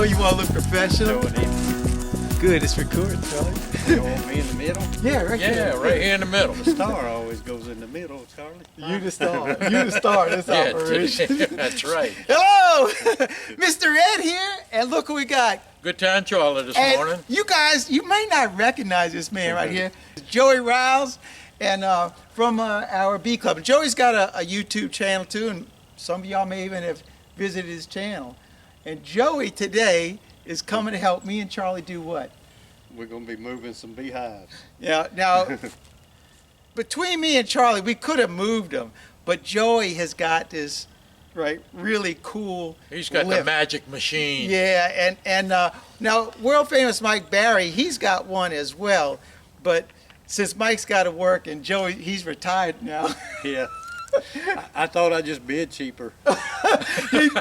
you want to look professional? Good, it's recording, Charlie. You want me in the middle? Yeah, right there. Yeah, right here in the middle. The star always goes in the middle, Charlie. You the star. You the star of this operation. That's right. Oh, Mr. Ed here, and look who we got. Good time, Charlie, this And morning. you guys, you may not recognize this man right here. Joey Rouse, and from our bee club. And Joey's got a YouTube channel too, and some of y'all may even have visited his channel. And Joey today is coming to help me and Charlie do what? We're going to be moving some beehives. Yeah, now, between me and Charlie, we could have moved them, but Joey has got this, right, really cool He's got lift. the magic machine. Yeah, and now, world famous Mike Barry, he's got one as well, but since Mike's got to work and Joey, he's retired now. Yeah. I thought I'd just bid cheaper.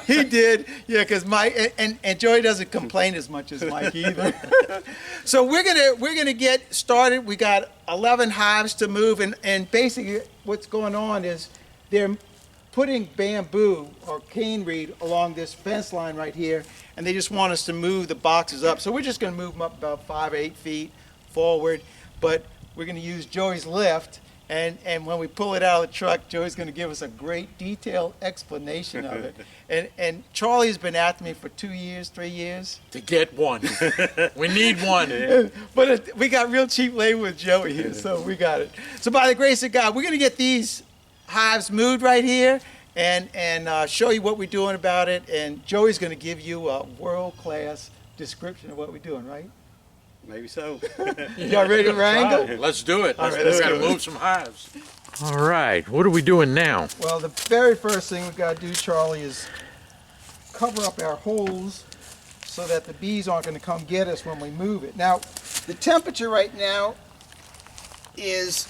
he did, yeah, because Mike and Joey doesn't complain as much as Mike either. So we're gonna get started. We got 11 hives to move, and basically what's going on is they're putting bamboo or cane reed along this fence line right here, and they just want us to move the boxes up. So we're just gonna move them up about 5 or 8 feet forward, but we're gonna use Joey's lift. And when we pull it out of the truck, Joey's going to give us a great detailed explanation of it. And Charlie's been after me for 2 years, 3 years. To get one. We need one. But we got real cheap labor with Joey here, so we got it. So by the grace of God, we're going to get these hives moved right here and show you what we're doing about it. And Joey's going to give you a world-class description of what we're doing, right? Maybe so. Y'all ready to wrangle? Let's do it. All right, Let's let's gotta do it. move some hives. All right, what are we doing now? Well, the very first thing we've got to do, Charlie, is cover up our holes so that the bees aren't going to come get us when we move it. Now, the temperature right now is,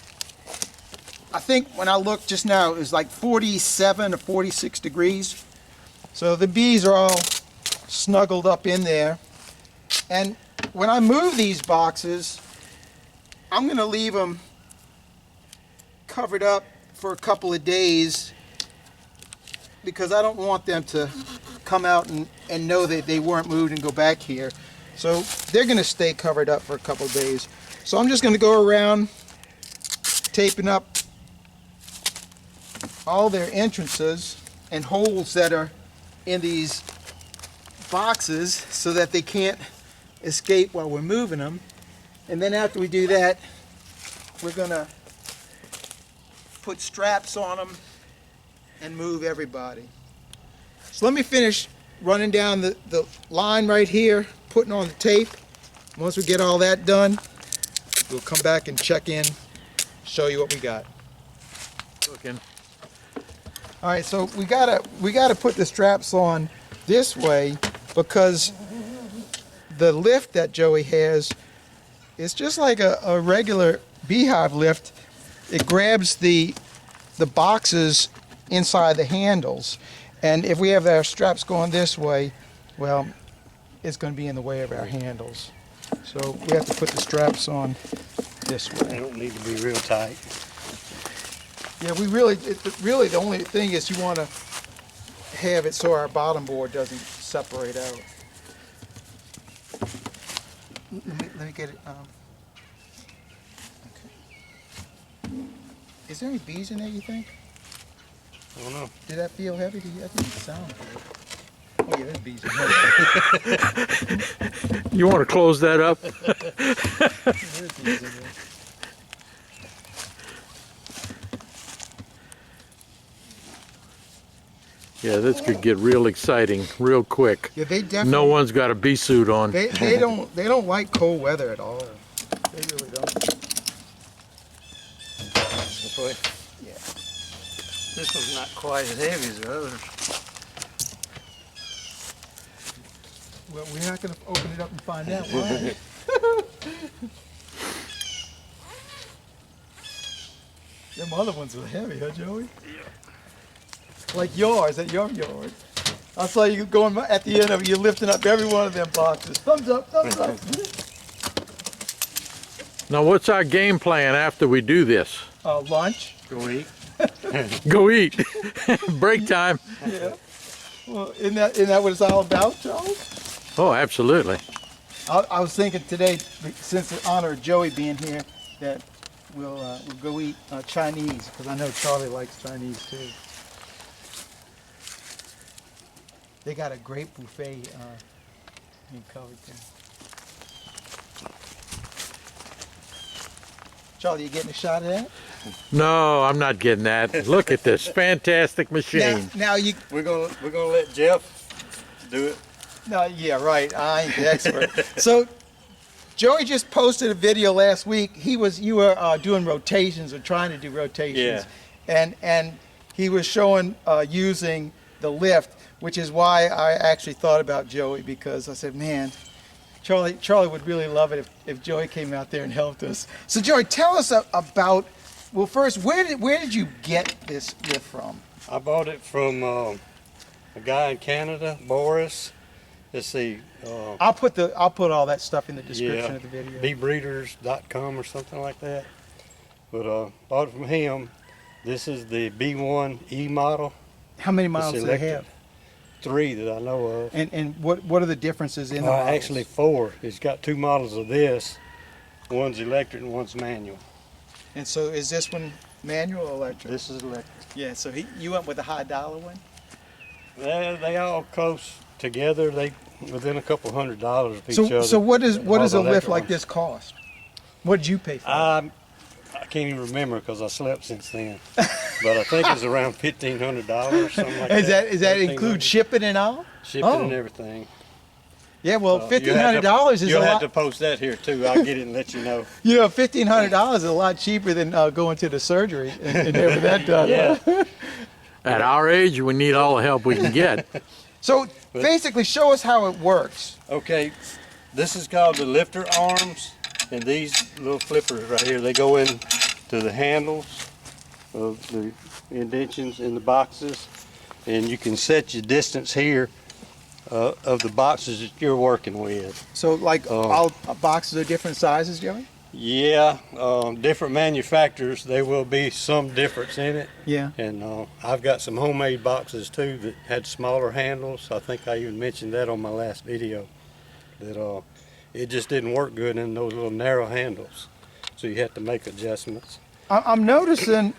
I think when I looked just now, it was like 47 or 46 degrees. So the bees are all snuggled up in there. And when I move these boxes, I'm going to leave them covered up for a couple of days because I don't want them to come out and know that they weren't moved and go back here. So they're going to stay covered up for a couple of days. So I'm just going to go around taping up all their entrances and holes that are in these boxes so that they can't escape while we're moving them. And then after we do that, we're gonna put straps on them and move everybody. So let me finish running down the line right here, putting on the tape. Once we get all that done, we'll come back and check in, show you what we got. Looking. All right, so we gotta put the straps on this way because the lift that Joey has is just like a regular beehive lift. It grabs the boxes inside the handles, and if we have our straps going this way, well, it's going to be in the way of our handles. So we have to put the straps on this They way. don't need to be real tight. Yeah, really the only thing is you want to have it so our bottom board doesn't separate out. Let me get it. Okay. Is there any bees in there, you think? I don't know. Did that feel heavy to you? I think it sounded good. Oh yeah, there's bees in there. You want to close that up? There's bees in there. Yeah, this could get real exciting real quick. Yeah, they definitely. No one's got a bee suit on. They don't like cold weather at all. They really don't. This way. Yeah. This one's not quite as heavy as the others. Well, we're not going to open it up and find out why. Them other ones were heavy, huh, Joey? Yeah. Like yours at your yard. I saw you going at the end of it, you're lifting up every one of them boxes. Thumbs up, thumbs up. Now, what's our game plan after we do this? Lunch. Go eat. Go eat. Break time. Yeah. Well, isn't that what it's all about, Charles? Oh, absolutely. I was thinking today, since in honor of Joey being here, that we'll go eat Chinese, because I know Charlie likes Chinese too. They got a great buffet in Covington. Charlie, you getting a shot of that? No, I'm not getting that. Look at this fantastic machine. Now you. We're gonna let Jeff do it. No, yeah, right. I ain't the expert. So, Joey just posted a video last week. You were doing rotations or trying to do rotations, and he was showing using the lift, which is why I actually thought about Joey, because I said, man, Charlie would really love it if Joey came out there and helped us. So, Joey, tell us about. Well, first, where did you get this lift from? I bought it from a guy in Canada, Boris. Let's see. I'll put all that stuff in the description of the video. beebreeders.com or something like that. But bought it from him. This is the B1E model. How many models do they have? 3 that I know of. And what are the differences in the models? Actually 4. He's got 2 models of this. One's electric and one's manual. And so is this one manual or electric? This is electric. Yeah, so you went with the high dollar one? They all close together. They within a couple $100 of each other. So what does a lift like ones. this cost? What did you pay for? I can't even remember because I slept since then. But I think it's around $1,500, something like that. Does that include shipping and all? Shipping and everything. Yeah, well, $1,500 is a lot. You'll have to post that here too. I'll get it and let you know. You know, $1,500 is a lot cheaper than going to the surgery and having that done. Yeah. At our age, we need all the help we can get. So basically, show us how it works. Okay, this is called the lifter arms, and these little flippers right here, they go in to the handles of the indentions in the boxes, and you can set your distance here of the boxes that you're working with. So like all boxes are different sizes, Joey? Yeah, different manufacturers, there will be some difference in it. Yeah. And I've got some homemade boxes too that had smaller handles. I think I even mentioned that on my last video. That it just didn't work good in those little narrow handles. So you have to make adjustments. I'm noticing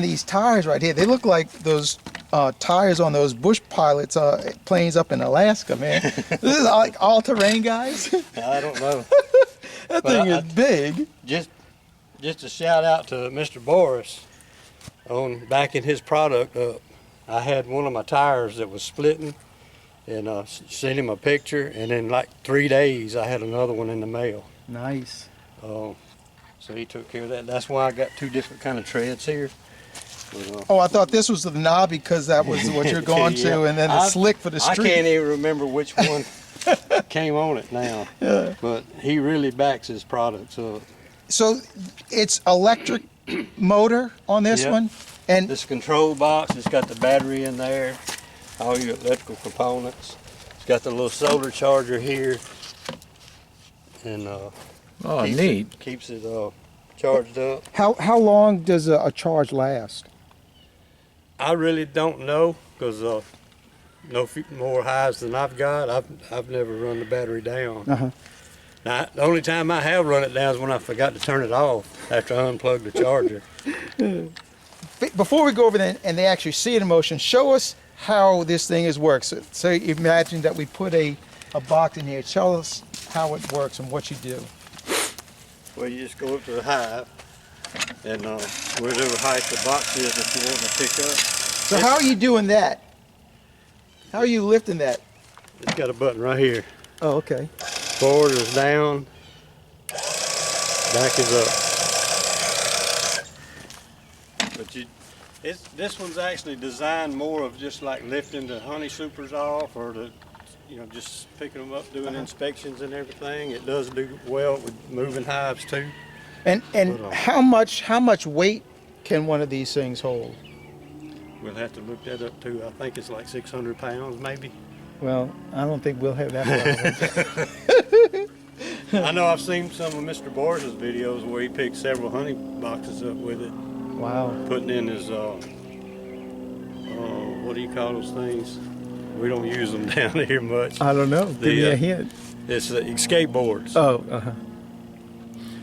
these tires right here. They look like those tires on those Bush pilots planes up in Alaska, man. This is like all-terrain guys. I don't know. That thing is big. Just a shout out to Mr. Boris on backing his product up. I had one of my tires that was splitting, and sent him a picture, and in like 3 days I had another one in the mail. Nice. So he took care of that. That's why I got 2 different kind of treads here. But, Oh, I thought this was the knob because that was what you're going Yeah. to, and then the slick for the I street. can't even remember which one came on it now. Yeah. But he really backs his products up. So it's electric motor on this Yep. one, and This control box, it's got the battery in there, all your electrical components. It's got the little solar charger here, and Oh, keeps neat. it charged up. how long does a charge last? I really don't know because no more hives than I've got. I've never run the battery down. Uh-huh. Now, the only time I have run it down is when I forgot to turn it off after I unplugged the charger. Before we go over there and they actually see it in motion, show us how this thing is works. So imagine that we put a box in here. Tell us how it works and what you do. Well, you just go up to the hive, and whatever height the box is that you want to pick up. So how are you doing that? How are you lifting that? It's got a button right here. Oh, okay. Forward is down, back is up. But this one's actually designed more of just like lifting the honey supers off, or just picking them up, doing inspections and everything. It does do well with moving hives too. And how much weight can one of these things hold? We'll have to look that up too. I think it's like 600 pounds maybe. Well, I don't think we'll have that problem. I know I've seen some of Mr. Boris's videos where he picked several honey boxes up with it, Wow. putting in his what do you call those things? We don't use them down here much. I don't know. Give me a hint. It's skateboards. Oh,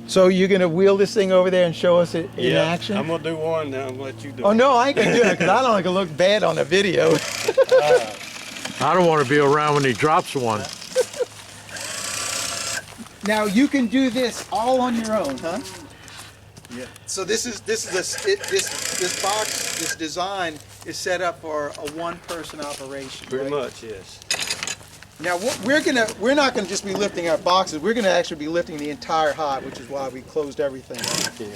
So you're gonna wheel this thing over there and show us it in Yeah, action? I'm gonna do one now. I'm gonna let you do Oh it. no, I ain't gonna do it because I don't want to look bad on the video. I don't want to be around when he drops one. Now you can do this all on your own, huh? Yeah. So this box, this design is set up for a one-person operation. Pretty right? much, yes. Now we're not gonna just be lifting our boxes. We're gonna actually be lifting the entire hive, which is why we closed everything up. Yeah.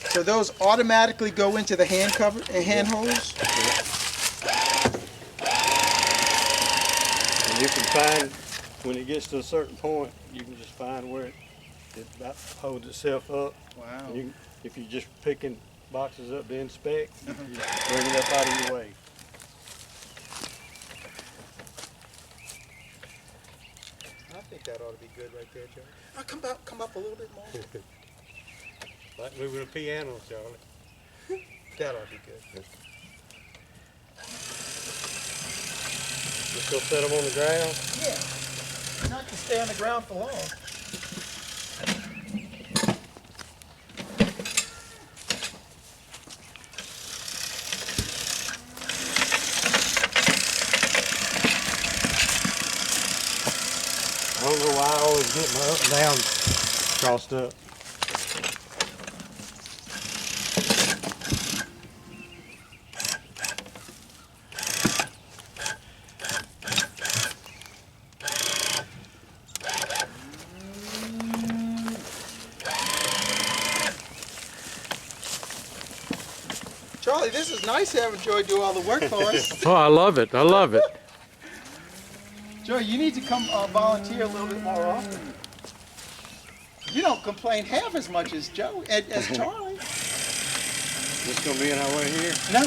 So those automatically go into the hand holes. And you can find, when it gets to a certain point, you can just find where it about holds itself up. Wow. And you, if you're just picking boxes up to inspect, you bring it up out of your way. I think that ought to be good right there, Joe. Oh, come up a little bit more. Like moving a piano, Charlie. That ought to be good. Just go set them on the ground. Yeah. Not to stay on the ground for long. I don't know why I always get my up and down crossed up. Charlie, this is nice having Joy do all the work for us. Oh, I love it. I love it. Joy, you need to come volunteer a little bit more often. You don't complain half as much as as Charlie. This gonna be in our way here? No,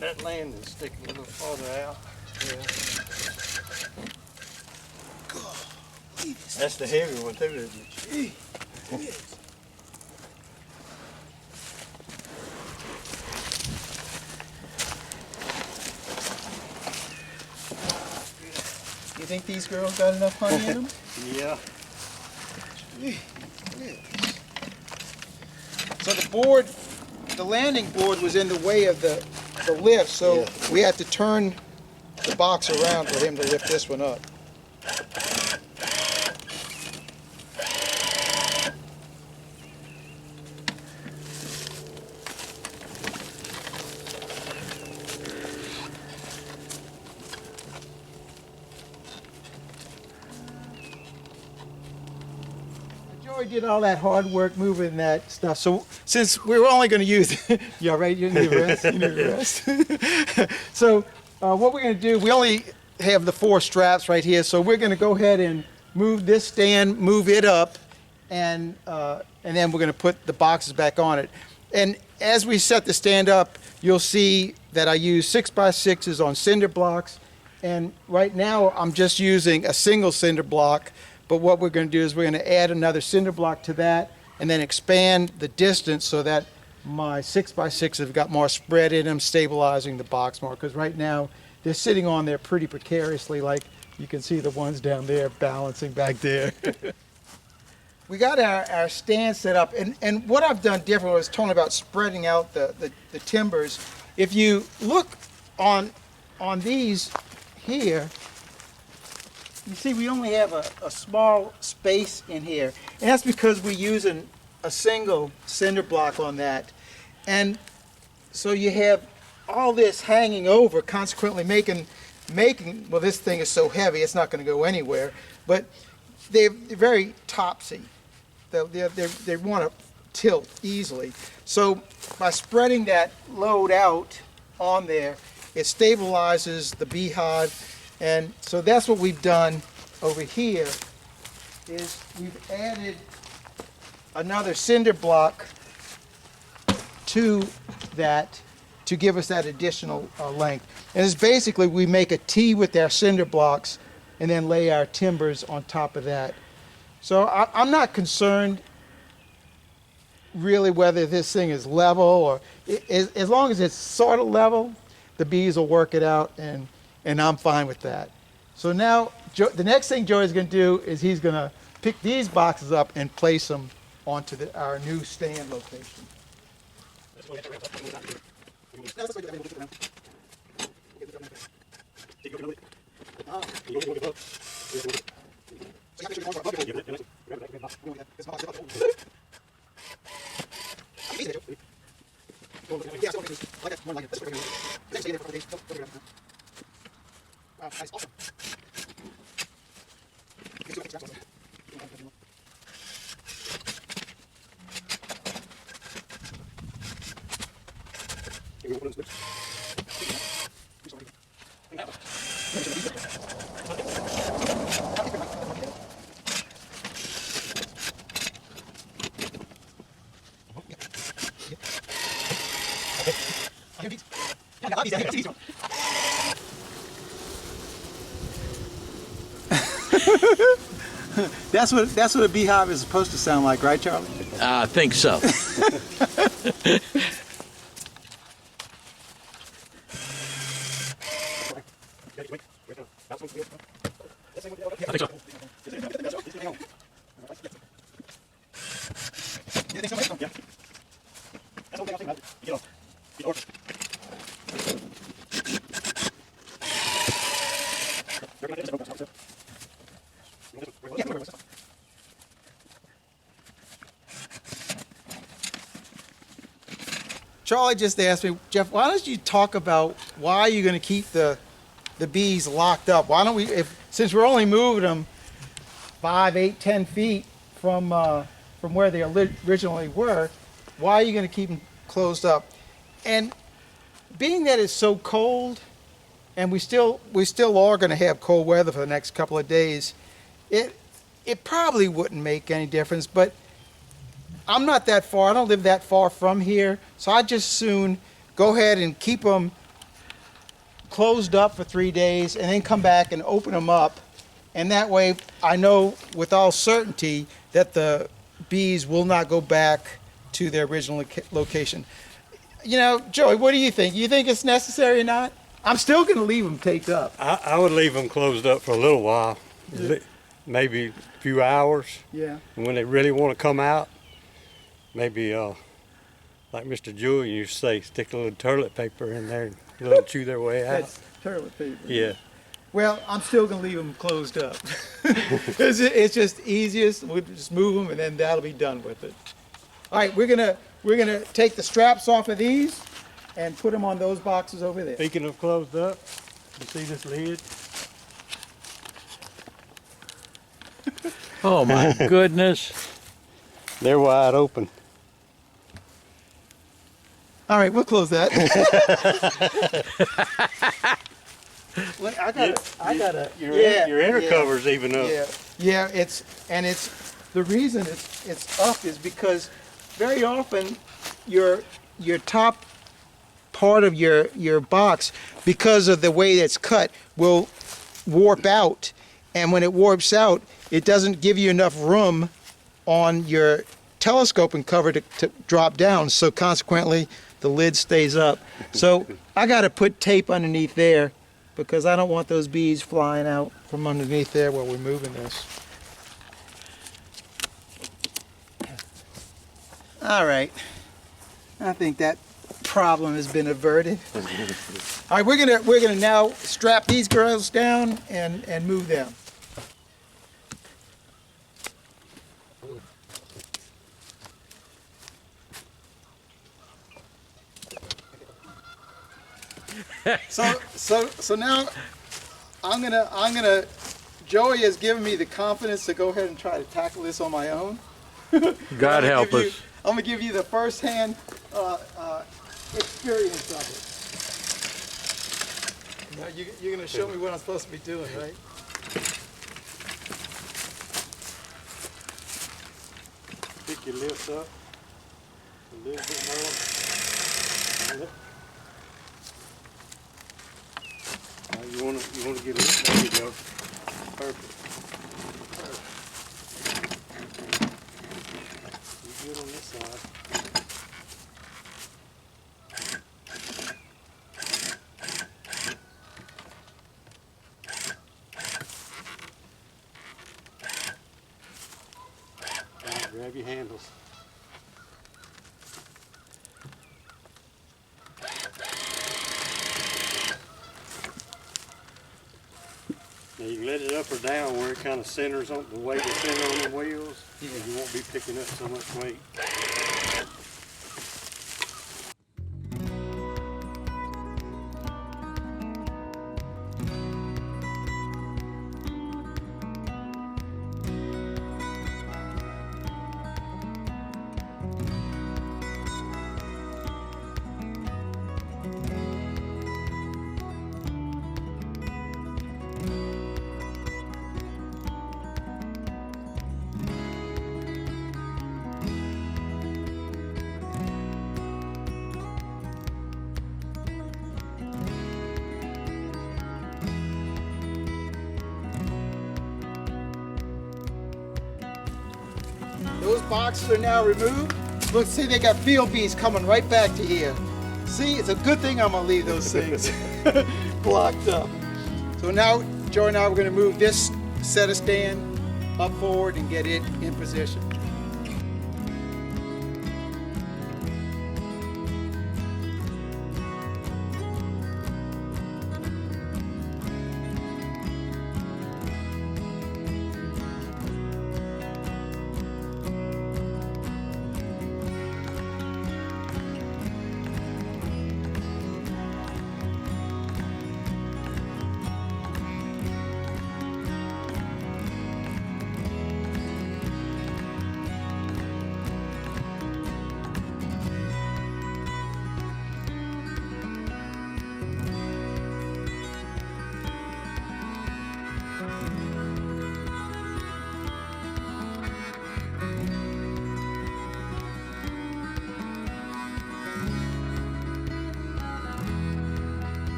That land is sticking a little farther out. Yeah. That's the heavy one too, isn't it? You think these girls got enough honey in them? Yeah. So the landing board was in the way of the lift, so Yeah. we had to turn the box around for him to lift this one up. Joy did all that hard work moving that stuff. So since we were only going to use, you all right? You need a rest. You need a rest. So what we're going to do, we only have the 4 straps right here. So we're going to go ahead and move this stand, move it up, and then we're going to put the boxes back on it. And as we set the stand up, you'll see that I use 6x6s on cinder blocks. And right now I'm just using a single cinder block. But what we're going to do is we're going to add another cinder block to that and then expand the distance so that my 6x6 have got more spread in them, stabilizing the box more. Because right now they're sitting on there pretty precariously, like you can see the ones down there balancing back there. We got our stand set up, and what I've done different was talking about spreading out the timbers. If you look on these here, you see we only have a small space in here, and that's because we're using a single cinder block on that. And so you have all this hanging over, consequently making, well, this thing is so heavy it's not going to go anywhere, but they're very topsy. They want to tilt easily. So by spreading that load out on there, it stabilizes the beehive. And so that's what we've done over here, is we've added another cinder block to that, to give us that additional length. And it's basically we make a T with our cinder blocks and then lay our timbers on top of that. So I'm not concerned really whether this thing is level or as long as it's sort of level, the bees will work it out, and I'm fine with that. So now the next thing Joey's going to do is he's going to pick these boxes up and place them onto our new stand location. That's what a beehive is supposed to sound like, right, Charlie? I think so. Charlie just asked me, Jeff, why don't you talk about why you're going to keep the bees locked up? Why don't we, since we're only moving them 5, 8, 10 feet from where they originally were, why are you going to keep them closed up? And being that it's so cold, and we still are going to have cold weather for the next couple of days, it probably wouldn't make any difference. But I'm not that far. I don't live that far from here, so I just soon go ahead and keep them closed up for 3 days, and then come back and open them up. And that way, I know with all certainty that the bees will not go back to their original location. You know, Joey, what do you think? You think it's necessary or not? I'm still going to leave them taped up. I would leave them closed up for a little while, maybe a few hours. Yeah. And when they really want to come out, maybe like Mr. Julian used to say, stick a little toilet paper in there and let them chew their way out. That's toilet paper. Yeah. Well, I'm still going to leave them closed up. It's just easiest. We'll just move them, and then that'll be done with it. All right, we're gonna take the straps off of these and put them on those boxes over there. Speaking of closed up, you see this lid? Oh my goodness. They're wide open. All right, we'll close that. I gotta. Your inner cover's even up. Yeah. It's the reason it's up is because very often your top part of your box, because of the way it's cut, will warp out, and when it warps out, it doesn't give you enough room on your telescoping cover to drop down, so consequently the lid stays up. So I got to put tape underneath there because I don't want those bees flying out from underneath there while we're moving this. All right, I think that problem has been averted. All right, we're gonna now strap these girls down and move them. So now I'm gonna Joey has given me the confidence to go ahead and try to tackle this on my own. God help us. I'm gonna give you the first-hand experience of it. Now you're gonna show me what I'm supposed to be doing, right? Pick your lips up a little bit more. get it. There you go. Perfect. You good on this side. Now grab your handles. Now you can let it up or down where it kind of centers on the weight is centered on the wheels. Yeah. You won't be picking up so much weight. Those boxes are now removed. Look, see, they got field bees coming right back to here. See, it's a good thing I'm gonna leave those things blocked up. So now, Joe and I, we're gonna move this set of stand up forward and get it in position.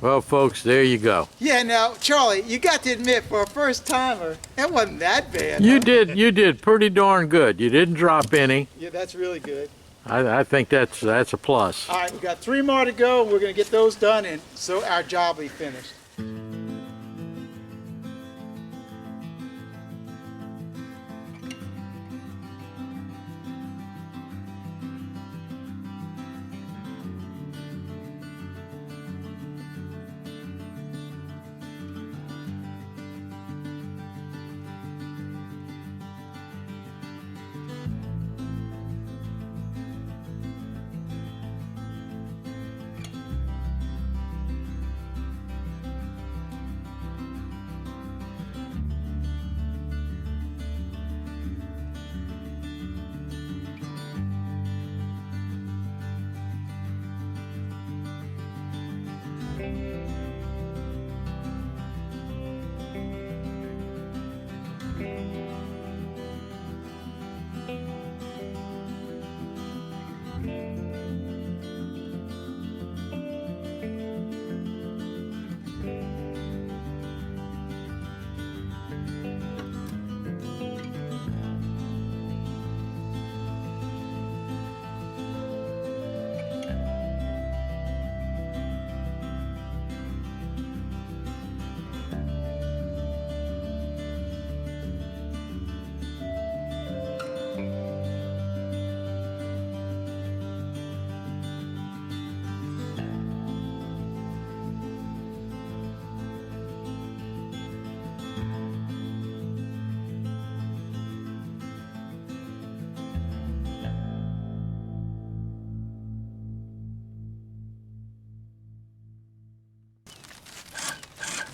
Well, folks, there you go. Yeah, now, Charlie, you got to admit, for a first timer, that wasn't that bad. You huh? did pretty darn good. You didn't drop any. Yeah, that's really good. I think that's a plus. All right, we got 3 more to go. We're gonna get those done, and so our job will be finished.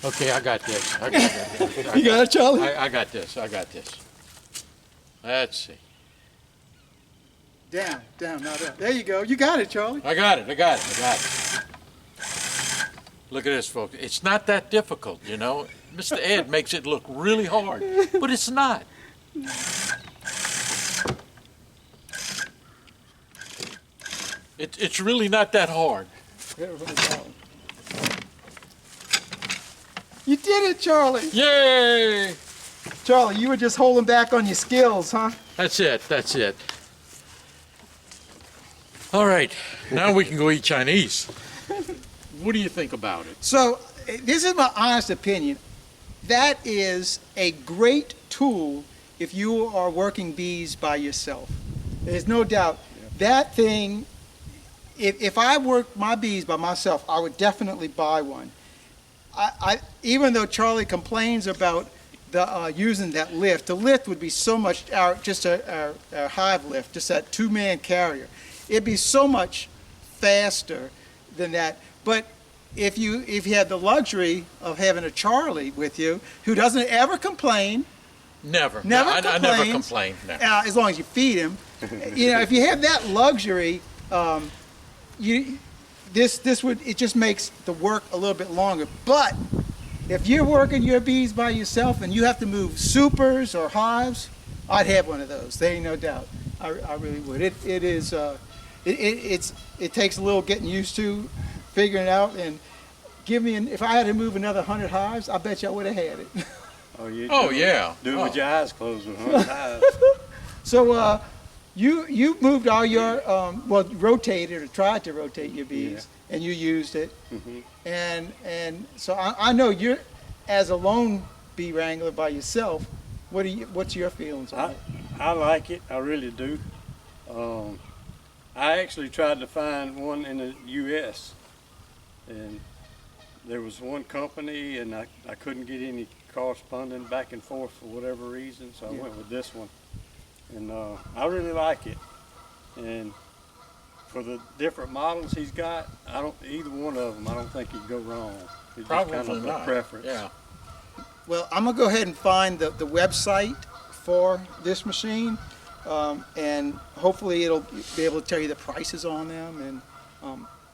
Okay, I got this. I got this. You got it, Charlie? I got this. I got this. Let's see. Down, down, not up. There you go. You got it, Charlie. I got it. I got it. I got it. Look at this, folks. It's not that difficult, you know. Mr. Ed makes it look really hard, but it's not. It's really not that hard. You did it, Charlie. Yay! Charlie, you were just holding back on your skills, huh? That's it. That's it. All right. Now we can go eat Chinese. What do you think about it? So, this is my honest opinion. That is a great tool if you are working bees by yourself. There's no doubt. That thing, if I worked my bees by myself, I would definitely buy one. Even though Charlie complains about using that lift, the lift would be so much, just a hive lift, just that two-man carrier. It'd be so much faster than that. But if you had the luxury of having a Charlie with you, who doesn't ever complain, Never. Never I never complains. complain. Never. as long as you feed him, if you have that luxury, it just makes the work a little bit longer. But if you're working your bees by yourself and you have to move supers or hives, I'd have one of those. There ain't no doubt. I really would. It takes a little getting used to, figuring it out, and if I had to move another 100 hives, I bet you I would have had it. Oh, Yeah. Do it with your eyes closed with 100 hives. So you moved all your rotated or tried to rotate your bees, and you used it, and so I know you're, as a lone bee wrangler by yourself. What's your feelings on it? I like it. I really do. I actually tried to find one in the U.S. and there was one company, and I couldn't get any corresponding back and forth for whatever reason, so I went with this one. And I really like it. And for the different models he's got, either one of them, I don't think you'd go wrong. It's Probably just kind of not. a preference. Yeah. Well, I'm gonna go ahead and find the website for this machine, and hopefully it'll be able to tell you the prices on them and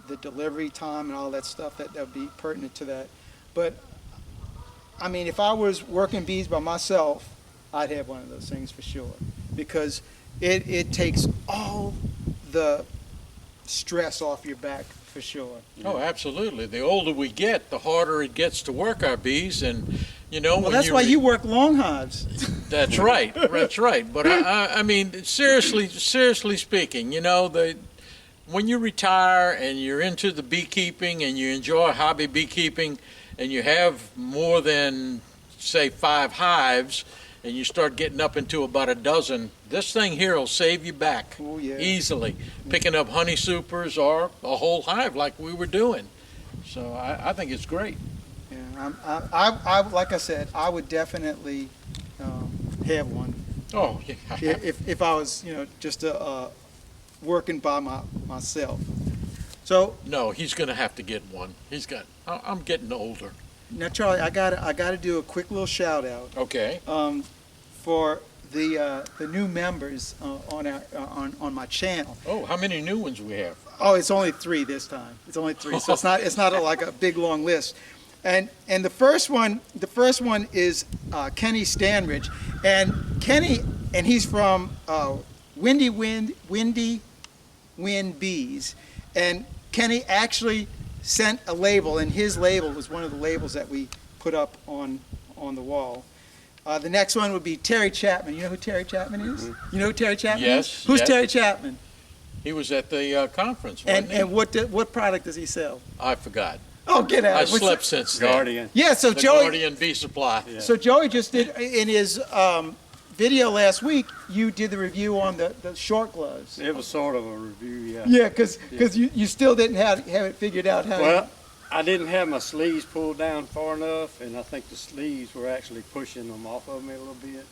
the delivery time and all that stuff that'll be pertinent to that. But I mean, if I was working bees by myself, I'd have one of those things for sure, because it takes all the stress off your back for sure. Oh, absolutely. The older we get, the harder it gets to work our bees, and Well, that's why you work long hives. That's right. That's right. But I mean, seriously speaking, when you retire and you're into the beekeeping and you enjoy hobby beekeeping, and you have more than, say, 5 hives, and you start getting up into about a dozen, this thing here will save you back easily, picking up honey supers or a whole hive like we were doing. So I think it's great. Yeah, I like I said, I would definitely have one. Oh, yeah. If I was, just working by myself. So No, he's going to have to get one. I'm getting older. now, Charlie, I gotta do a quick little shout out. Okay. For the new members on my channel. Oh, how many new ones we have? Oh, it's only 3 this time. It's only 3, so it's not like a big long list. And the first one is Kenny Stanridge, and Kenny, and he's from Windy Wind Bees, and Kenny actually sent a label, and his label was one of the labels that we put up on the wall. The next one would be Terry Chapman. You know who Terry Chapman is? You know who Terry Chapman is? Yes. Who's yes. Terry Chapman? He was at the conference, wasn't he? And what product does he sell? I forgot. Oh, get out! I What's slept since then. Guardian. Yeah, so The Joey. Guardian Bee Supply. Yeah. So Joey just did in his video last week. You did the review on the short gloves. It was sort of a review, yeah. Yeah, because you still didn't have it figured out how. Well, I didn't have my sleeves pulled down far enough, and I think the sleeves were actually pushing them off of me a little bit.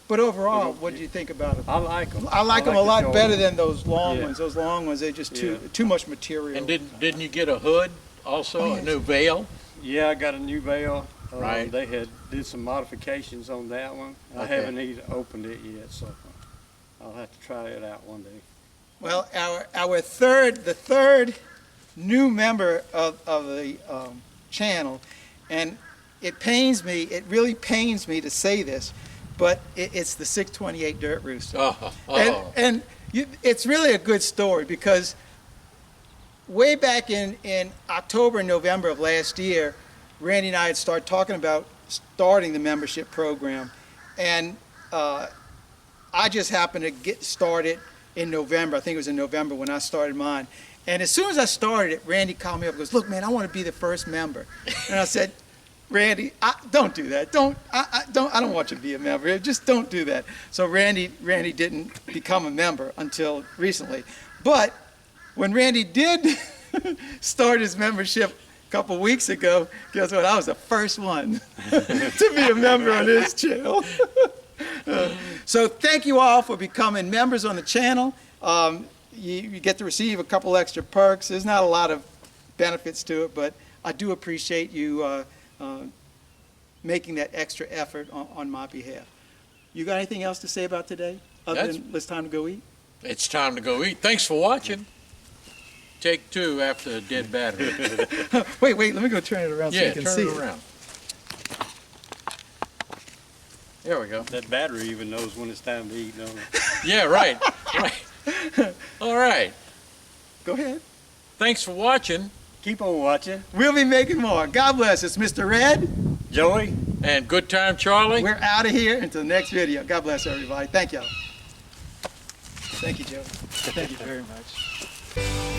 But overall, what do you think about it? I like them. I like them a lot the better Jordan. than those long Yeah. ones. Those long ones, they're just too much material. And didn't you get a hood also, Oh, a yes. new veil? Yeah, I got a new bale. Right. They had did some modifications on that one. I Okay. haven't even opened it yet, so I'll have to try it out one day. Well, the third new member of the channel, and it really pains me to say this, but it's the 628 Dirt Rooster. And it's really a good story because way back in October and November of last year, Randy and I had started talking about starting the membership program, and I just happened to get started in November. I think it was in November when I started mine. And as soon as I started it, Randy called me up and goes, "Look, man, I want to be the first member." And I said, "Randy, don't do that. I don't want you to be a member. Just don't do that." So Randy didn't become a member until recently. But when Randy did start his membership a couple weeks ago, guess what? I was the first one to be a member on his channel. So thank you all for becoming members on the channel. You get to receive a couple extra perks. There's not a lot of benefits to it, but I do appreciate you making that extra effort on my behalf. You got anything else to say about today other than it's time to go eat? It's time to go eat. Thanks for watching. Take two after a dead battery. Wait, let me go turn it around so you can see turn it around. There we go. That battery even knows when it's time to eat, don't it? Yeah, right. All right. Go ahead. Thanks for watching. Keep on watching. We'll be making more. God bless. It's Mr. Red. Joey. And Good Time Charlie. We're out of here until the next video. God bless everybody. Thank y'all. Thank you, Joe. Thank you very much.